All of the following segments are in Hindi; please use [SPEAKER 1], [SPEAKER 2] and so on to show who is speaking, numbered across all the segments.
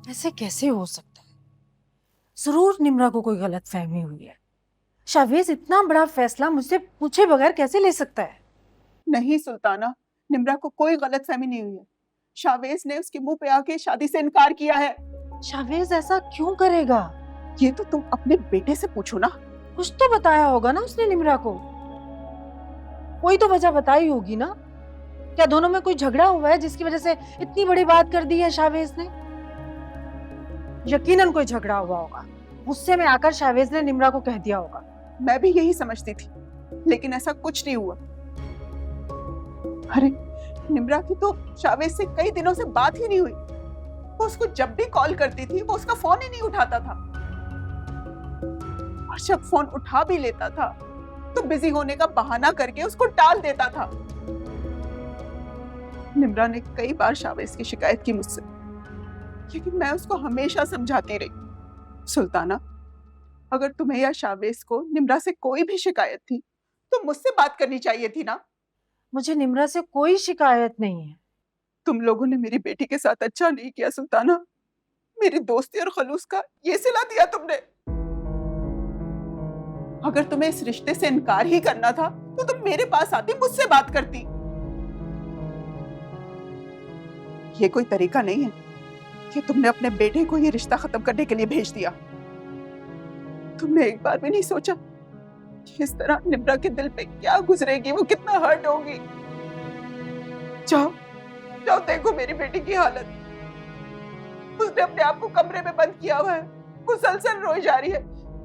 [SPEAKER 1] ऐसे कैसे हो सकता है? जरूर निम्रा को कोई गलत फहमी हुई है। शावेज इतना बड़ा फैसला मुझसे पूछे बगैर कैसे ले सकता है?
[SPEAKER 2] नहीं सुल्ताना, निम्रा को कोई गलतफहमी नहीं हुई है। शावेज ने उसके मुंह पे आके शादी से इनकार किया है।
[SPEAKER 1] शावेज ऐसा क्यों करेगा?
[SPEAKER 2] ये तो तुम अपने बेटे से पूछो ना।
[SPEAKER 1] कुछ तो बताया होगा ना उसने निम्रा को। कोई तो वजह बताई होगी ना। क्या दोनों में कोई झगड़ा हुआ है जिसकी वजह से इतनी बड़ी बात कर दी है शावेज ने? यकीनन कोई झगड़ा हुआ होगा। गुस्से में आकर शावेज ने निम्रा को कह दिया होगा।
[SPEAKER 2] मैं भी यही समझती थी, लेकिन ऐसा कुछ नहीं हुआ। अरे निम्रा की तो शावेज से कई दिनों से बात ही नहीं हुई। वो उसको जब भी कॉल करती थी वो उसका फोन ही नहीं उठाता था, और जब फोन उठा भी लेता था तो बिजी होने का बहाना करके उसको टाल देता था। निम्रा ने कई बार शावेज की शिकायत की मुझसे, लेकिन मैं उसको हमेशा समझाती रही। सुल्ताना, अगर तुम्हें या शावेज को निम्रा से कोई भी शिकायत थी तो मुझसे बात करनी चाहिए थी ना।
[SPEAKER 1] मुझे निम्रा से कोई शिकायत नहीं है।
[SPEAKER 2] तुम लोगों ने मेरी बेटी के साथ अच्छा नहीं किया सुल्ताना। मेरी दोस्ती और खलूस का ये सिला दिया तुमने। अगर तुम्हें इस रिश्ते से इनकार ही करना था तो तुम मेरे पास आती, मुझसे बात करती। ये कोई तरीका नहीं है कि तुमने अपने बेटे को ये रिश्ता खत्म करने के लिए भेज दिया। तुमने एक बार भी नहीं सोचा कि इस तरह निम्रा के दिल पे क्या गुजरेगी, वो कितना हर्ट होगी। जाओ जाओ, देखो मेरी बेटी की हालत। उसने अपने आप को कमरे में बंद किया हुआ है, मुसलसल रोई जा रही है,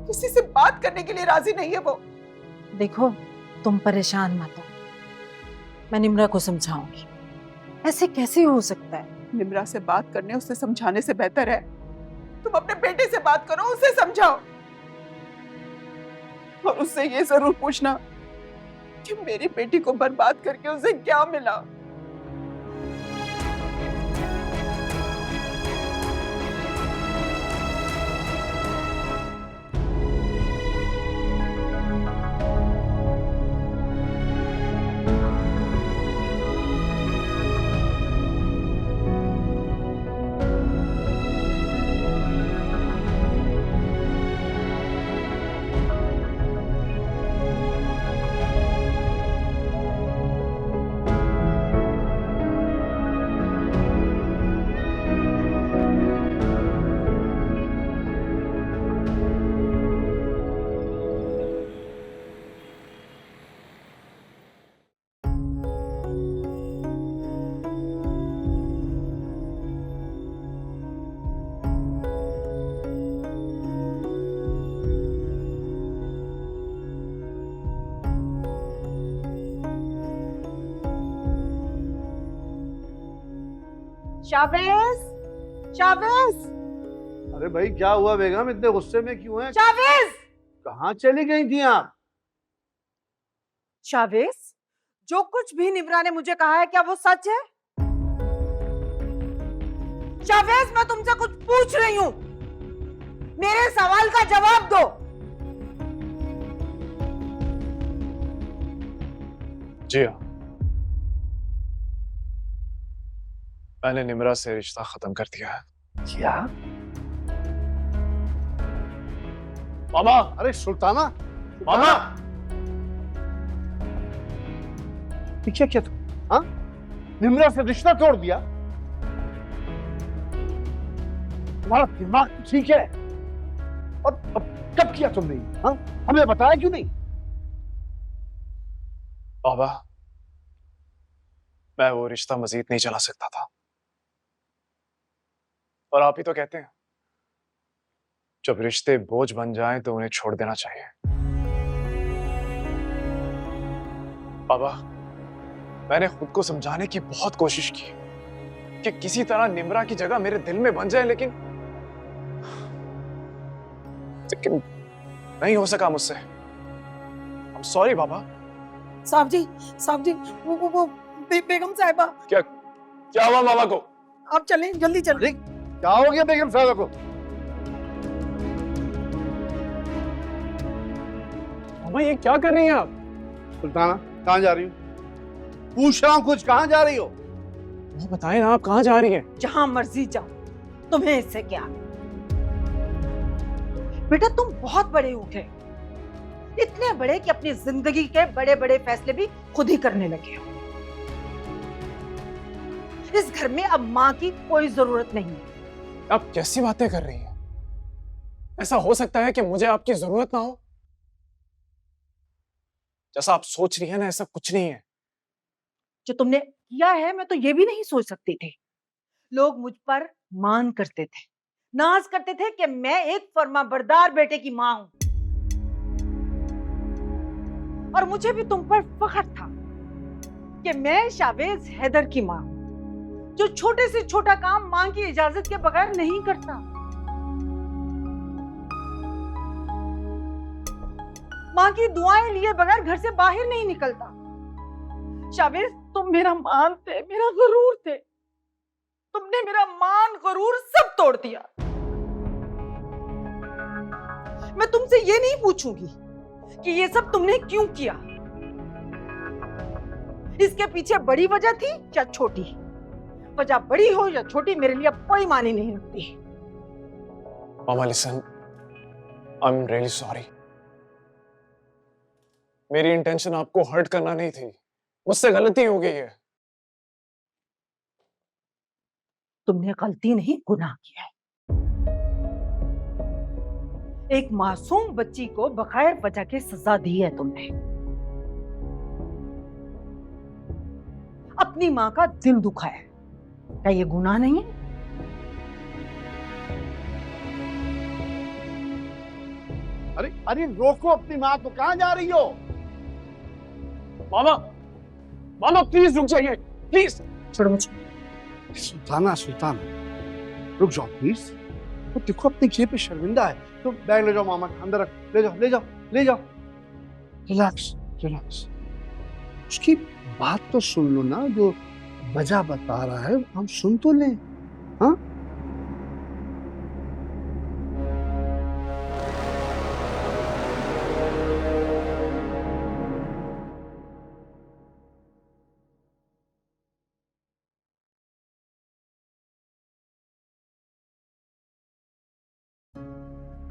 [SPEAKER 2] किसी से बात करने के लिए राजी नहीं है वो।
[SPEAKER 1] देखो, तुम परेशान मत हो, मैं निम्रा को समझाऊंगी। ऐसे कैसे हो सकता है?
[SPEAKER 2] निम्रा से बात करने, उसे समझाने से बेहतर है तुम अपने बेटे से बात करो, उसे समझाओ। और उससे ये जरूर पूछना कि मेरी बेटी को बर्बाद करके उसे क्या मिला।
[SPEAKER 1] शावेज, शावेज,
[SPEAKER 3] अरे भाई क्या हुआ बेगम, इतने गुस्से में क्यों हैं?
[SPEAKER 1] शावेज,
[SPEAKER 3] कहाँ चली गई थी आप?
[SPEAKER 1] शावेज, जो कुछ भी निम्रा ने मुझे कहा है क्या वो सच है? शावेज, मैं तुमसे कुछ पूछ रही हूँ, मेरे सवाल का जवाब दो।
[SPEAKER 4] जी हाँ, मैंने निम्रा से रिश्ता खत्म कर दिया है।
[SPEAKER 3] क्या?
[SPEAKER 4] मामा,
[SPEAKER 3] अरे सुल्ताना,
[SPEAKER 4] मामा,
[SPEAKER 3] क्या क्या तुम? हाँ, निम्रा से रिश्ता तोड़ दिया? तुम्हारा दिमाग तो ठीक है? और अब कब किया तुमने? हाँ, हमें बताया क्यों नहीं?
[SPEAKER 4] बाबा, मैं वो रिश्ता मजीद नहीं चला सकता था, और आप ही तो कहते हैं जब रिश्ते बोझ बन जाएं तो उन्हें छोड़ देना चाहिए। बाबा, मैंने खुद को समझाने की बहुत कोशिश की कि किसी तरह निम्रा की जगह मेरे दिल में बन जाए, लेकिन नहीं हो सका मुझसे। I'm sorry बाबा।
[SPEAKER 2] साहब जी, वो बेगम साहिबा।
[SPEAKER 4] क्या हुआ मामा को?
[SPEAKER 2] आप चलें, जल्दी चलें।
[SPEAKER 3] क्या हो गया बेगम साहब को?
[SPEAKER 4] मामा, ये क्या कर रही हैं आप?
[SPEAKER 3] सुल्ताना, कहाँ जा रही हो? पूछ रहा हूँ कुछ, कहाँ जा रही हो?
[SPEAKER 4] वो बताएं ना, आप कहाँ जा रही हैं?
[SPEAKER 1] जहां मर्जी जाओ, तुम्हें इससे क्या? बेटा तुम बहुत बड़े हो गए, इतने बड़े कि अपनी जिंदगी के बड़े बड़े फैसले भी खुद ही करने लगे हो। इस घर में अब माँ की कोई जरूरत नहीं है।
[SPEAKER 4] आप कैसी बातें कर रही हैं? ऐसा हो सकता है कि मुझे आपकी जरूरत ना हो? जैसा आप सोच रही है ना, ऐसा कुछ नहीं है।
[SPEAKER 1] जो तुमने किया है मैं तो ये भी नहीं सोच सकती थी। लोग मुझ पर मान करते थे, नाज करते थे कि मैं एक फर्माबरदार बेटे की मां हूं। और मुझे भी तुम पर फख्र था कि मैं शावेज हैदर की मां हूं, जो छोटे से छोटा काम मां की इजाजत के बगैर नहीं करता। मां की दुआएं लिए बगैर घर से बाहर नहीं निकलता। शावेज तुम मेरा मान थे, मेरा गुरूर थे। तुमने मेरा मान गुरूर सब तोड़ दिया। मैं तुमसे ये नहीं पूछूंगी कि ये सब तुमने क्यों किया। इसके पीछे बड़ी वजह थी या छोटी? वजह बड़ी हो या छोटी मेरे लिए कोई मायने नहीं रखती।
[SPEAKER 4] मामा listen, I am really sorry. मेरी इंटेंशन आपको हर्ट करना नहीं थी, मुझसे गलती हो गई है।
[SPEAKER 1] तुमने गलती नहीं गुनाह किया है। एक मासूम बच्ची को बगैर वजह के सजा दी है तुमने। अपनी मां का दिल दुखाया, क्या ये गुनाह नहीं है?
[SPEAKER 3] अरे अरे रोको अपनी माँ को, कहाँ जा रही हो?
[SPEAKER 4] मामा, मामा प्लीज रुक जाइए, प्लीज।
[SPEAKER 1] छोड़ो मुझे।
[SPEAKER 3] सुल्ताना सुल्ताना रुक जाओ प्लीज। तो देखो अपनी जेब पे शर्मिंदा है, तो बैग ले जाओ मामा का, अंदर रख, ले जाओ ले जाओ ले जाओ। Relax relax. उसकी बात तो सुन लो ना, जो वजह बता रहा है हम सुन तो लें। हाँ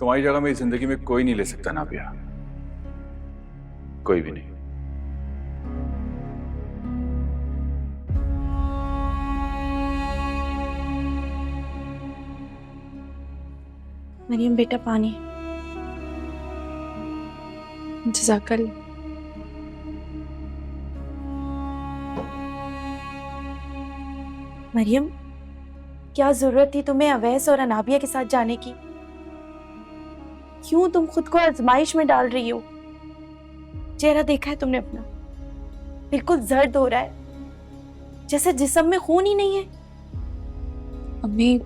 [SPEAKER 5] तुम्हारी जगह मेरी जिंदगी में कोई नहीं ले सकता नाबिया, कोई भी नहीं।
[SPEAKER 6] मरियम बेटा पानी। जज़ाकल्लाह। मरियम, क्या जरूरत थी तुम्हें अवैस और अनाबिया के साथ जाने की? क्यों तुम खुद को आजमाइश में डाल रही हो? चेहरा देखा है तुमने अपना? बिल्कुल जर्द हो रहा है, जैसे जिस्म में खून ही नहीं है।
[SPEAKER 7] अम्मी,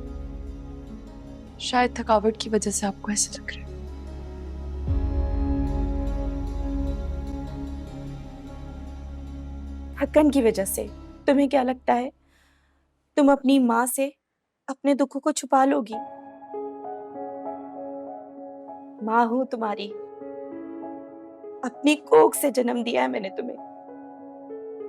[SPEAKER 7] शायद थकावट की वजह से आपको ऐसे लग रहा है।
[SPEAKER 6] थकन की वजह से? तुम्हें क्या लगता है तुम अपनी माँ से अपने दुखों को छुपा लोगी? माँ हूं तुम्हारी, अपनी कोख से जन्म दिया है मैंने तुम्हें।